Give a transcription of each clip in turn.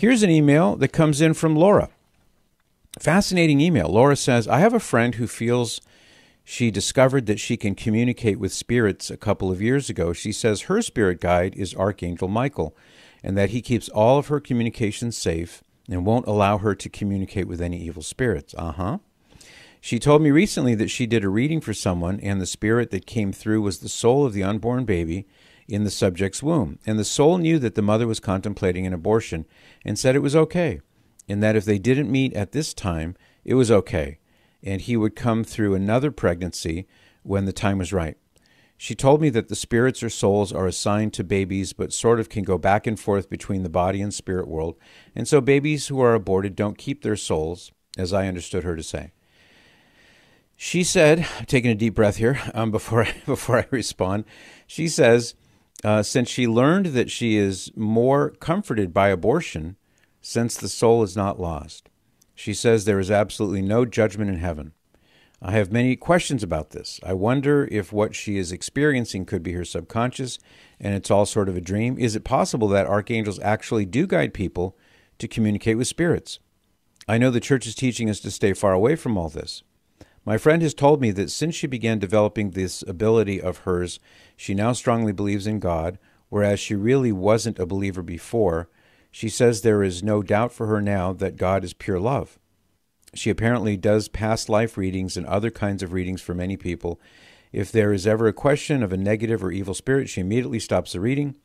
Here's an email that comes in from Laura. Fascinating email. Laura says, I have a friend who feels she discovered that she can communicate with spirits a couple of years ago. She says her spirit guide is Archangel Michael, and that he keeps all of her communications safe and won't allow her to communicate with any evil spirits. She told me recently that she did a reading for someone, and the spirit that came through was the soul of the unborn baby in the subject's womb. And the soul knew that the mother was contemplating an abortion and said it was okay, and that if they didn't meet at this time, it was okay, and he would come through another pregnancy when the time was right. She told me that the spirits or souls are assigned to babies, but sort of can go back and forth between the body and spirit world, and so babies who are aborted don't keep their souls, as I understood her to say. She said, taking a deep breath here before I respond, she says, since she learned that she is more comforted by abortion, since the soul is not lost. She says there is absolutely no judgment in heaven. I have many questions about this. I wonder if what she is experiencing could be her subconscious and it's all sort of a dream. Is it possible that archangels actually do guide people to communicate with spirits? I know the church is teaching us to stay far away from all this. My friend has told me that since she began developing this ability of hers, she now strongly believes in God, whereas she really wasn't a believer before. She says there is no doubt for her now that God is pure love. She apparently does past life readings and other kinds of readings for many people. If there is ever a question of a negative or evil spirit, she immediately stops the reading.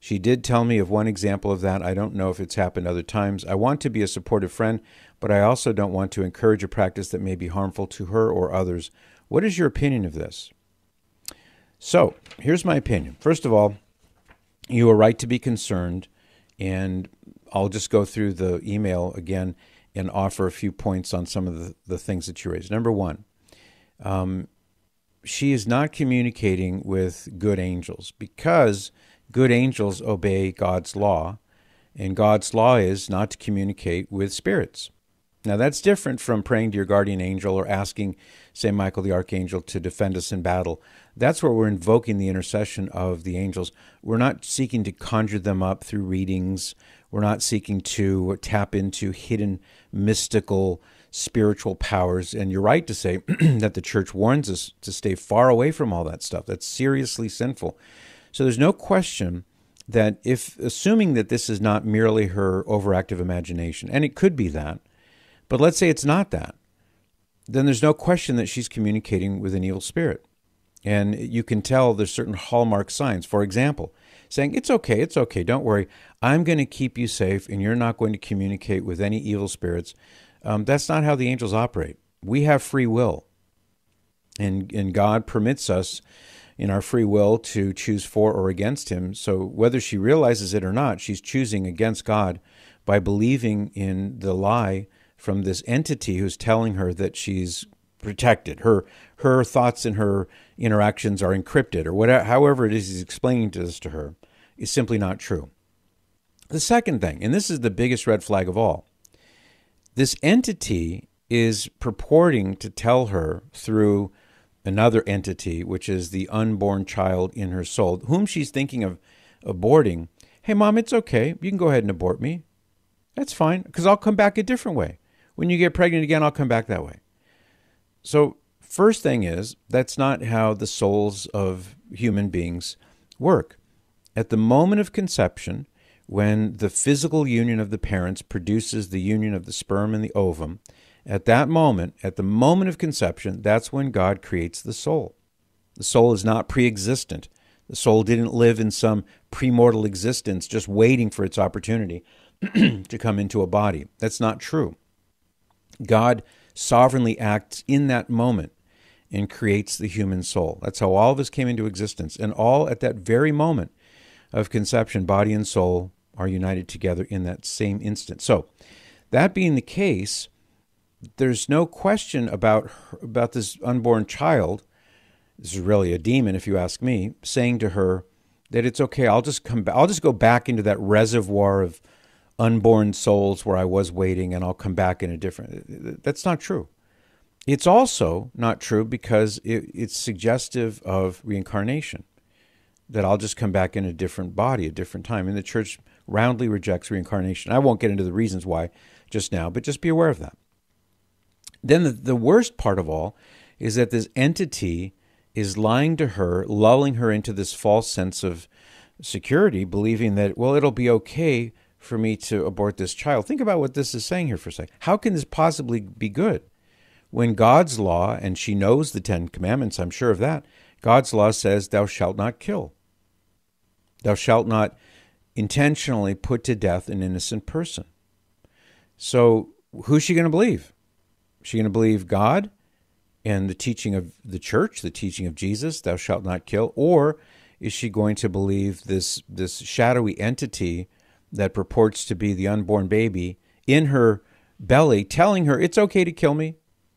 She did tell me of one example of that. I don't know if it's happened other times. I want to be a supportive friend, but I also don't want to encourage a practice that may be harmful to her or others. What is your opinion of this? So, here's my opinion. First of all, you are right to be concerned. And I'll just go through the email again and offer a few points on some of the things that you raised. Number one, she is not communicating with good angels because good angels obey God's law, and God's law is not to communicate with spirits. Now, that's different from praying to your guardian angel or asking, say, Michael the Archangel to defend us in battle. That's where we're invoking the intercession of the angels. We're not seeking to conjure them up through readings. We're not seeking to tap into hidden mystical spiritual powers. And you're right to say that the church warns us to stay far away from all that stuff. That's seriously sinful. So there's no question that assuming that this is not merely her overactive imagination, and it could be that, but let's say it's not that, then there's no question that she's communicating with an evil spirit. And you can tell there's certain hallmark signs. For example, saying, it's okay, don't worry. I'm going to keep you safe and you're not going to communicate with any evil spirits. That's not how the angels operate. We have free will. And God permits us in our free will to choose for or against him. So whether she realizes it or not, she's choosing against God by believing in the lie from this entity who's telling her that she's protected. Her thoughts and her interactions are encrypted, or whatever, however it is he's explaining this to her, is simply not true. The second thing, and this is the biggest red flag of all, this entity is purporting to tell her through another entity, which is the unborn child in her soul, whom she's thinking of aborting. Hey, Mom, it's okay. You can go ahead and abort me. That's fine, because I'll come back a different way. When you get pregnant again, I'll come back that way. So first thing is, that's not how the souls of human beings work. At the moment of conception, when the physical union of the parents produces the union of the sperm and the ovum, at that moment, at the moment of conception, that's when God creates the soul. The soul is not pre-existent. The soul didn't live in some premortal existence just waiting for its opportunity to come into a body. That's not true. God sovereignly acts in that moment and creates the human soul. That's how all of us came into existence. And all at that very moment of conception, body and soul are united together in that same instant. So that being the case, there's no question about this unborn child, this is really a demon if you ask me, saying to her that it's okay, I'll just go back into that reservoir of unborn souls where I was waiting, and I'll come back in a different... That's not true. It's also not true because it's suggestive of reincarnation, that I'll just come back in a different body, a different time. And the church roundly rejects reincarnation. I won't get into the reasons why just now, but just be aware of that. Then the worst part of all is that this entity is lying to her, lulling her into this false sense of security, believing that, well, it'll be okay for me to abort this child. Think about what this is saying here for a second. How can this possibly be good? When God's law, and she knows the 10 Commandments, I'm sure of that, God's law says, thou shalt not kill. Thou shalt not intentionally put to death an innocent person. So who's she going to believe? Is she going to believe God and the teaching of the church, the teaching of Jesus, thou shalt not kill? Or is she going to believe this shadowy entity that purports to be the unborn baby in her belly telling her, it's okay to kill me?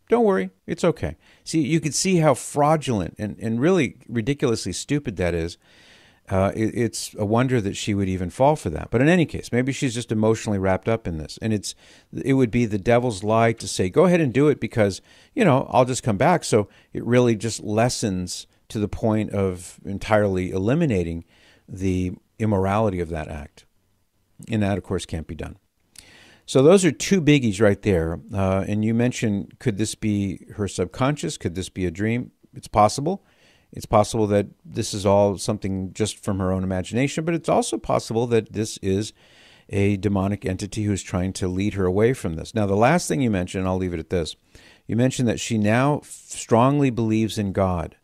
Don't worry, it's okay. See, you could see how fraudulent and really ridiculously stupid that is. It's a wonder that she would even fall for that. But in any case, maybe she's just emotionally wrapped up in this. And it would be the devil's lie to say, go ahead and do it because, I'll just come back. So it really just lessens to the point of entirely eliminating the immorality of that act. And that, of course, can't be done. So those are two biggies right there. And you mentioned, could this be her subconscious? Could this be a dream? It's possible. It's possible that this is all something just from her own imagination, but it's also possible that this is a demonic entity who's trying to lead her away from this. Now, the last thing you mentioned, and I'll leave it at this, you mentioned that she now strongly believes in God,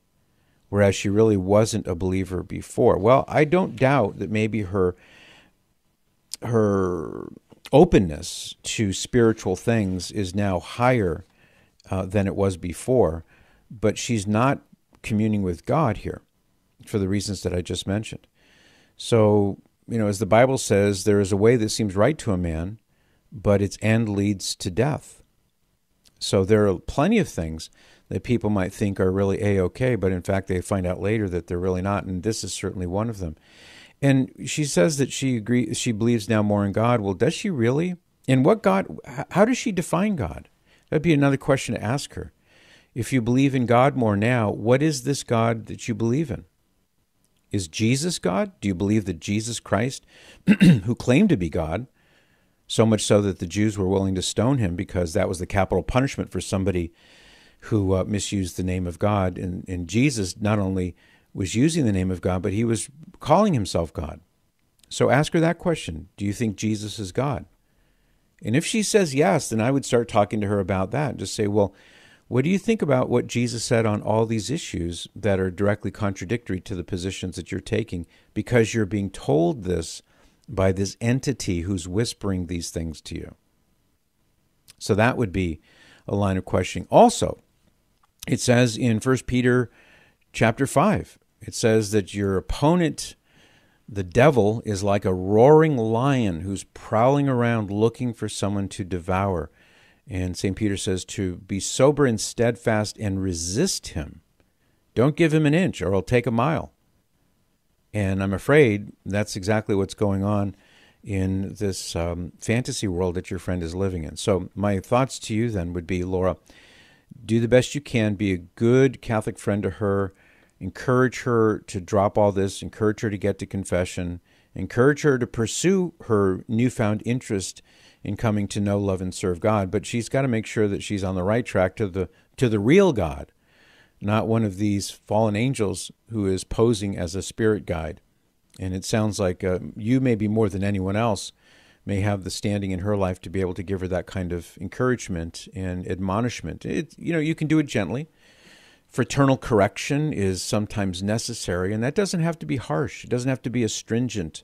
whereas she really wasn't a believer before. Well, I don't doubt that maybe her openness to spiritual things is now higher than it was before, but she's not communing with God here for the reasons that I just mentioned. So, as the Bible says, there is a way that seems right to a man, but its end leads to death. So there are plenty of things that people might think are really A-okay, but in fact they find out later that they're really not, and this is certainly one of them. And she says that she believes now more in God. Well, does she really? And what God? How does she define God? That'd be another question to ask her. If you believe in God more now, what is this God that you believe in? Is Jesus God? Do you believe that Jesus Christ, who claimed to be God, so much so that the Jews were willing to stone him because that was the capital punishment for somebody who misused the name of God, and Jesus not only was using the name of God, but he was calling himself God. So ask her that question. Do you think Jesus is God? And if she says yes, then I would start talking to her about that. Just say, well, what do you think about what Jesus said on all these issues that are directly contradictory to the positions that you're taking because you're being told this by this entity who's whispering these things to you? So that would be a line of questioning. Also, it says in 1 Peter chapter 5, it says that your opponent, the devil, is like a roaring lion who's prowling around looking for someone to devour. And St. Peter says to be sober and steadfast and resist him. Don't give him an inch or he'll take a mile. And I'm afraid that's exactly what's going on in this fantasy world that your friend is living in. So my thoughts to you then would be, Laura, do the best you can. Be a good Catholic friend to her. Encourage her to drop all this. Encourage her to get to confession. Encourage her to pursue her newfound interest in coming to know, love, and serve God. But she's got to make sure that she's on the right track to the real God, not one of these fallen angels who is posing as a spirit guide. And it sounds like you, maybe more than anyone else, may have the standing in her life to be able to give her that kind of encouragement and admonishment. You can do it gently. Fraternal correction is sometimes necessary, and that doesn't have to be harsh. It doesn't have to be astringent.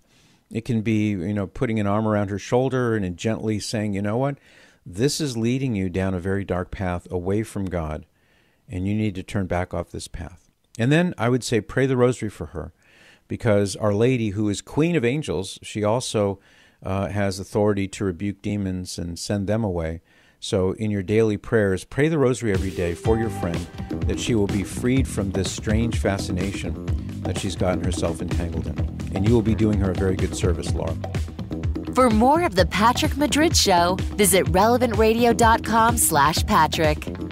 It can be, putting an arm around her shoulder and gently saying, you know what, this is leading you down a very dark path away from God, and you need to turn back off this path. And then I would say pray the rosary for her, because Our Lady, who is Queen of Angels, she also has authority to rebuke demons and send them away. So in your daily prayers, pray the rosary every day for your friend, that she will be freed from this strange fascination that she's gotten herself entangled in. And you will be doing her a very good service, Laura. For more of The Patrick Madrid Show, visit relevantradio.com/Patrick.